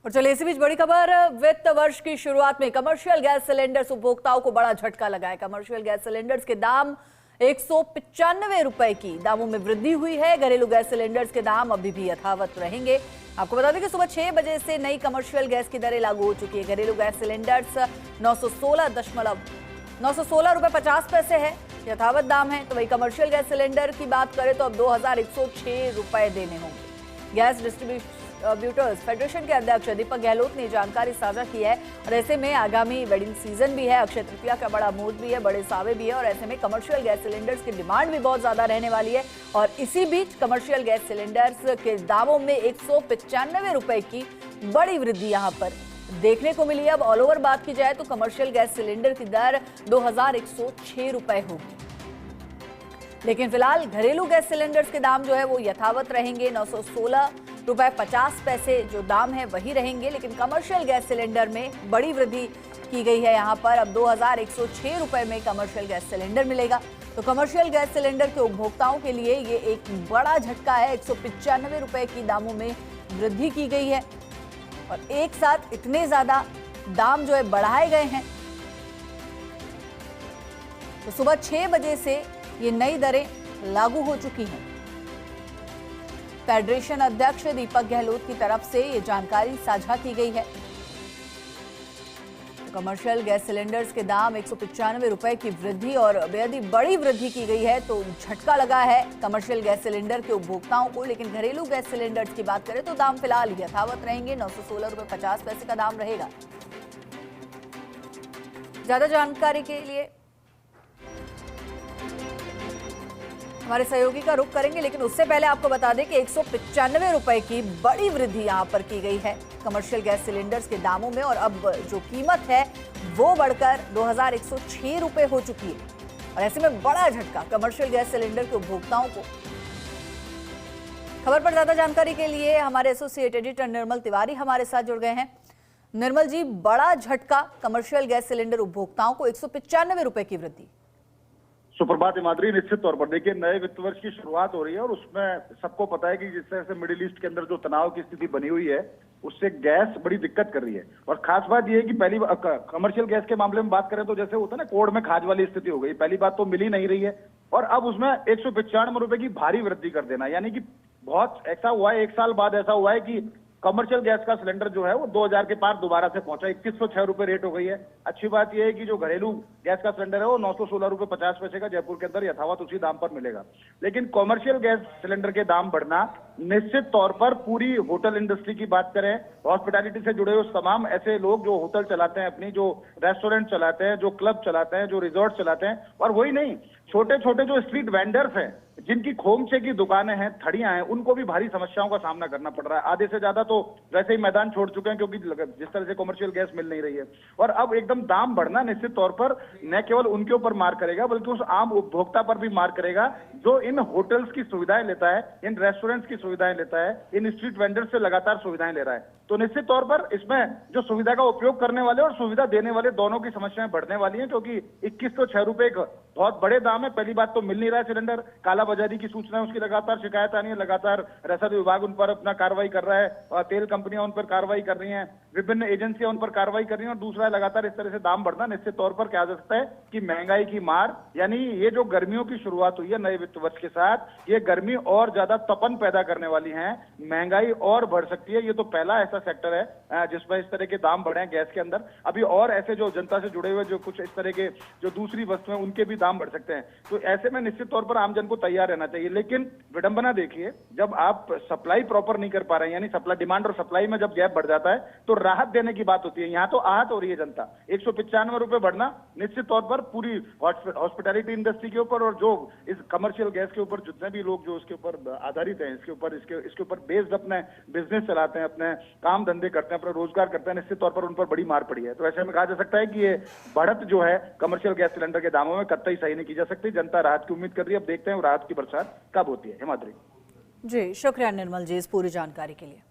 और चलिए इसी बीच बड़ी खबर, वित्त वर्ष की शुरुआत में कमर्शियल गैस सिलेंडर्स उपभोक्ताओं को बड़ा झटका लगा है। कमर्शियल गैस सिलेंडर्स के दाम 195 रुपए की दामों में वृद्धि हुई है। घरेलू गैस सिलेंडर्स के दाम अभी भी यथावत रहेंगे। आपको बता दें कि सुबह 6 बजे से नई कमर्शियल गैस की दरें लागू हो चुकी है। घरेलू गैस सिलेंडर्स 916 रुपए 50 पैसे है, यथावत दाम है। तो वही कमर्शियल गैस सिलेंडर की बात करें तो अब 2106 रुपए देने होंगे। गैस डिस्ट्रीब्यूटर्स फेडरेशन के अध्यक्ष दीपक गहलोत ने जानकारी साझा की है। और ऐसे में आगामी वेडिंग सीजन भी है, अक्षय तृतीया का बड़ा मुहूर्त भी है, बड़े सावे भी है, और ऐसे में कमर्शियल गैस सिलेंडर्स की डिमांड भी बहुत ज्यादा रहने वाली है। और इसी बीच कमर्शियल गैस सिलेंडर्स के दामों में 195 रुपए की बड़ी वृद्धि यहाँ पर देखने को मिली है। अब ऑल ओवर बात की जाए तो कमर्शियल गैस सिलेंडर की दर 2106 रुपए होगी, लेकिन फिलहाल घरेलू गैस सिलेंडर्स के दाम जो है वो यथावत रहेंगे। 916 रुपए 50 पैसे जो दाम है वही रहेंगे, लेकिन कमर्शियल गैस सिलेंडर में बड़ी वृद्धि की गई है। यहाँ पर अब 2106 रुपए में कमर्शियल गैस सिलेंडर मिलेगा। तो कमर्शियल गैस सिलेंडर के उपभोक्ताओं के लिए ये एक बड़ा झटका है। 195 रुपए की दामों में वृद्धि की गई है और एक साथ इतने ज्यादा दाम जो है बढ़ाए गए हैं। तो सुबह 6 बजे से ये नई दरें लागू हो चुकी हैं। फेडरेशन अध्यक्ष दीपक गहलोत की तरफ से ये जानकारी साझा की गई है। तो कमर्शियल गैस सिलेंडर्स के दाम 195 रुपए की वृद्धि और बेहद बड़ी वृद्धि की गई है, तो झटका लगा है कमर्शियल गैस सिलेंडर के उपभोक्ताओं को। लेकिन घरेलू गैस सिलेंडर्स की बात करें तो दाम फिलहाल यथावत रहेंगे। 916 रुपए 50 पैसे का दाम रहेगा। ज्यादा जानकारी के लिए हमारे सहयोगी का रुख करेंगे, लेकिन उससे पहले आपको बता दें कि 195 रुपए की बड़ी वृद्धि यहां पर की गई है कमर्शियल गैस सिलेंडर्स के दामों में। और अब जो कीमत है वो बढ़कर 2106 रुपए हो चुकी है। और ऐसे में बड़ा झटका कमर्शियल गैस सिलेंडर के उपभोक्ताओं को। खबर पर ज्यादा जानकारी के लिए हमारे एसोसिएट एडिटर निर्मल तिवारी हमारे साथ जुड़ गए हैं। निर्मल जी, बड़ा झटका कमर्शियल गैस सिलेंडर उपभोक्ताओं को, 195 रुपए की वृद्धि। सुप्रभात हिमाद्री। निश्चित तौर पर देखिए, नए वित्त वर्ष की शुरुआत हो रही है और उसमें सबको पता है कि जिस तरह से मिडिल ईस्ट के अंदर जो तनाव की स्थिति बनी हुई है उससे गैस बड़ी दिक्कत कर रही है। और खास बात यह है कि पहली कमर्शियल गैस के मामले में बात करें तो जैसे होता है ना, कोड में खाज वाली स्थिति हो गई। पहली बात तो मिल ही नहीं रही है और अब उसमें 195 रुपए की भारी वृद्धि कर देना, यानी कि बहुत ऐसा हुआ है, 1 साल बाद ऐसा हुआ है कि कमर्शियल गैस का सिलेंडर जो है वो 2000 के पार दोबारा से पहुंचा। 2106 रुपए रेट हो गई है। अच्छी बात यह है कि जो घरेलू गैस का सिलेंडर है वो 916 रुपए 50 पैसे का जयपुर के अंदर यथावत उसी दाम पर मिलेगा। लेकिन कमर्शियल गैस सिलेंडर के दाम बढ़ना निश्चित तौर पर पूरी होटल इंडस्ट्री की बात करें, हॉस्पिटैलिटी से जुड़े हुए तमाम ऐसे लोग जो होटल चलाते हैं, अपनी जो रेस्टोरेंट चलाते हैं, जो क्लब चलाते हैं, जो रिजॉर्ट चलाते हैं, और वही नहीं, छोटे छोटे जो स्ट्रीट वेंडर्स हैं, जिनकी खोमचे की दुकानें हैं, थड़ियां हैं, उनको भी भारी समस्याओं का सामना करना पड़ रहा है। आधे से ज्यादा तो वैसे ही मैदान छोड़ चुके हैं क्योंकि जिस तरह से कमर्शियल गैस मिल नहीं रही है। और अब एकदम दाम बढ़ना निश्चित तौर पर न केवल उनके ऊपर मार करेगा बल्कि उस आम उपभोक्ता पर भी मार करेगा जो इन होटल्स की सुविधाएं लेता है, इन रेस्टोरेंट्स की सुविधाएं लेता है, इन स्ट्रीट वेंडर्स से लगातार सुविधाएं ले रहा है। तो निश्चित तौर पर इसमें जो सुविधा का उपयोग करने वाले और सुविधा देने वाले दोनों की समस्याएं बढ़ने वाली हैं, क्योंकि 2106 रुपए एक बहुत बड़े दाम है। पहली बात तो मिल नहीं रहा है सिलेंडर, कालाबाजारी की सूचना उसकी लगातार शिकायत आनी है, लगातार रसद विभाग उन पर अपना कार्रवाई कर रहा है और तेल कंपनियां उन पर कार्रवाई कर रही हैं, विभिन्न एजेंसियां उन पर कार्रवाई कर रही हैं। और दूसरा लगातार इस तरह से दाम बढ़ना निश्चित तौर पर क्या जा सकता है कि महंगाई की मार, यानी ये जो गर्मियों की शुरुआत हुई है नए वित्त वर्ष के साथ, ये गर्मी और ज्यादा तपन पैदा करने वाली है, महंगाई और बढ़ सकती है। ये तो पहला ऐसा सेक्टर है जिसमें इस तरह के दाम बढ़े हैं गैस के अंदर। अभी और ऐसे जो जनता से जुड़े हुए जो कुछ इस तरह के जो दूसरी वस्तुएं उनके भी दाम बढ़ सकते हैं। तो ऐसे में निश्चित तौर पर आमजन को तैयार रहना चाहिए। लेकिन विडंबना देखिए, जब आप सप्लाई प्रॉपर नहीं कर पा रहे हैं, यानी सप्लाई, डिमांड और सप्लाई में जब गैप बढ़ जाता है तो राहत देने की बात होती है। यहाँ तो आहत हो रही है जनता। 195 रुपए बढ़ना निश्चित तौर पर पूरी हॉस्पिटैलिटी इंडस्ट्री के ऊपर और जो इस कमर्शियल गैस के ऊपर जितने भी लोग जो इसके ऊपर आधारित हैं, इसके ऊपर बेस्ड अपने बिजनेस चलाते हैं, अपने काम धंधे करते हैं, अपना रोजगार करते हैं, निश्चित तौर पर उन पर बड़ी मार पड़ी है। तो ऐसे में कहा जा सकता है कि ये बढ़त जो है कमर्शियल गैस सिलेंडर के दामों में कतई सही नहीं की जा सकती। जनता राहत की उम्मीद कर रही है। अब देखते हैं राहत की बरसात कब होती है। हिमाद्री जी, शुक्रिया निर्मल जी इस पूरी जानकारी के लिए।